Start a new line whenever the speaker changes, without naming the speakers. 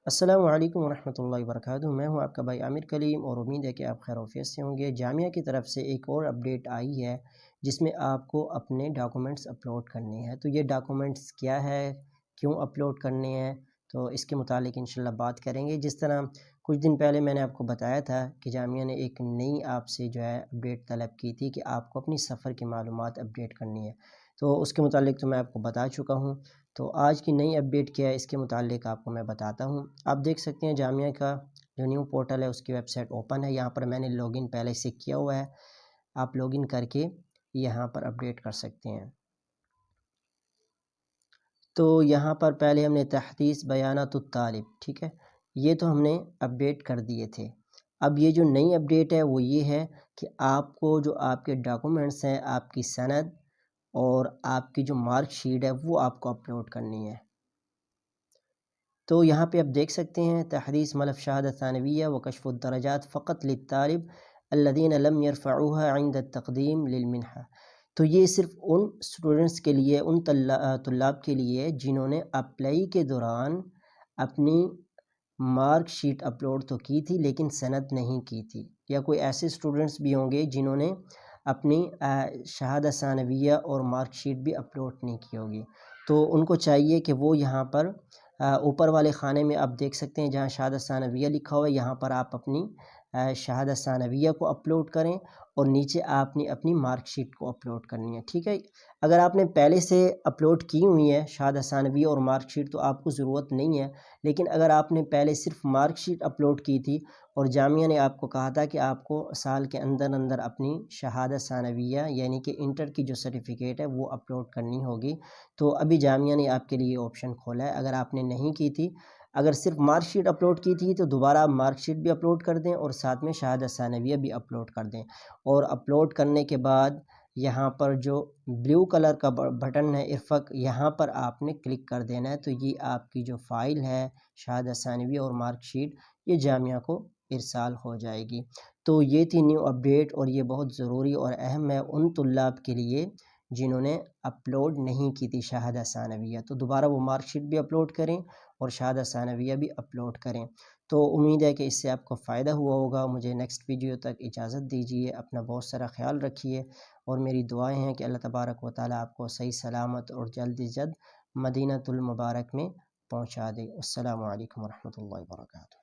السلام علیکم ورحمۃ اللہ وبرکاتہ۔ میں ہوں آپ کا بھائی عامر کلیم اور امید ہے کہ آپ خیر وعافیت سے ہوں گے۔ جامعہ کی طرف سے ایک اور اپڈیٹ آئی ہے جس میں آپ کو اپنے ڈاکومنٹس اپلوڈ کرنے ہیں۔ تو یہ ڈاکومنٹس کیا ہے، کیوں اپلوڈ کرنے ہیں، تو اس کے متعلق انشاءاللہ بات کریں گے۔ جس طرح کچھ دن پہلے میں نے آپ کو بتایا تھا کہ جامعہ نے ایک نئی آپ سے جو ہے اپڈیٹ طلب کی تھی کہ آپ کو اپنی سفر کی معلومات اپڈیٹ کرنی ہے، تو اس کے متعلق تو میں آپ کو بتا چکا ہوں۔ تو آج کی نئی اپڈیٹ کیا ہے اس کے متعلق آپ کو میں بتاتا ہوں۔ آپ دیکھ سکتے ہیں جامعہ کا جو نیو پورٹل ہے اس کی ویب سائٹ اوپن ہے۔ یہاں پر میں نے لاگ ان پہلے سے کیا ہوا ہے، آپ لاگ ان کر کے یہاں پر اپڈیٹ کر سکتے ہیں۔ تو یہاں پر پہلے ہم نے تحدیث بیانات الطالب، ٹھیک ہے، یہ تو ہم نے اپڈیٹ کر دیے تھے۔ اب یہ جو نئی اپڈیٹ ہے وہ یہ ہے کہ آپ کو جو آپ کے ڈاکومنٹس ہیں، آپ کی سند اور آپ کی جو مارک شیٹ ہے وہ آپ کو اپلوڈ کرنی ہے۔ تو یہاں پہ آپ دیکھ سکتے ہیں تحدیث ملف شہادت ثانویہ و کشف الدرجات فقط للطالب الذین لم يرفعوها عند التقدیم للمنحہ۔ تو یہ صرف ان اسٹوڈنٹس کے لیے، ان طلاب کے لیے جنہوں نے اپلائی کے دوران اپنی مارک شیٹ اپلوڈ تو کی تھی لیکن سند نہیں کی تھی، یا کوئی ایسے اسٹوڈنٹس بھی ہوں گے جنہوں نے اپنی شہادت ثانویہ اور مارک شیٹ بھی اپلوڈ نہیں کی ہوگی۔ تو ان کو چاہیے کہ وہ یہاں پر اوپر والے خانے میں آپ دیکھ سکتے ہیں جہاں شہادت ثانویہ لکھا ہوا ہے، یہاں پر آپ اپنی شہادت ثانویہ کو اپلوڈ کریں اور نیچے آپ نے اپنی مارک شیٹ کو اپلوڈ کرنی ہے، ٹھیک ہے۔ اگر آپ نے پہلے سے اپلوڈ کی ہوئی ہے شہادت ثانویہ اور مارک شیٹ تو آپ کو ضرورت نہیں ہے، لیکن اگر آپ نے پہلے صرف مارک شیٹ اپلوڈ کی تھی اور جامعہ نے آپ کو کہا تھا کہ آپ کو سال کے اندر اندر اپنی شہادت ثانویہ یعنی کہ انٹر کی جو سرٹیفکیٹ ہے وہ اپلوڈ کرنی ہوگی، تو ابھی جامعہ نے آپ کے لیے آپشن کھولا ہے۔ اگر آپ نے نہیں کی تھی، اگر صرف مارک شیٹ اپلوڈ کی تھی تو دوبارہ آپ مارک شیٹ بھی اپلوڈ کر دیں اور ساتھ میں شہادت ثانویہ بھی اپلوڈ کر دیں، اور اپلوڈ کرنے کے بعد یہاں پر جو بلیو کلر کا بٹن ہے ارفق، یہاں پر آپ نے کلک کر دینا ہے، تو یہ آپ کی جو فائل ہے شہادت ثانویہ اور مارک شیٹ یہ جامعہ کو ارسال ہو جائے گی۔ تو یہ تھی نیو اپڈیٹ اور یہ بہت ضروری اور اہم ہے ان طلاب کے لیے جنہوں نے اپلوڈ نہیں کی تھی شہادت ثانویہ، تو دوبارہ وہ مارک شیٹ بھی اپلوڈ کریں اور شہادت ثانویہ بھی اپلوڈ کریں۔ تو امید ہے کہ اس سے آپ کو فائدہ ہوا ہوگا۔ مجھے نیکسٹ ویڈیو تک اجازت دیجیے، اپنا بہت سارا خیال رکھیے، اور میری دعائیں ہیں کہ اللہ تبارک و تعالیٰ آپ کو صحیح سلامت اور جلد از جلد مدینہ المبارک میں پہنچا دے۔ السلام علیکم ورحمۃ اللہ وبرکاتہ۔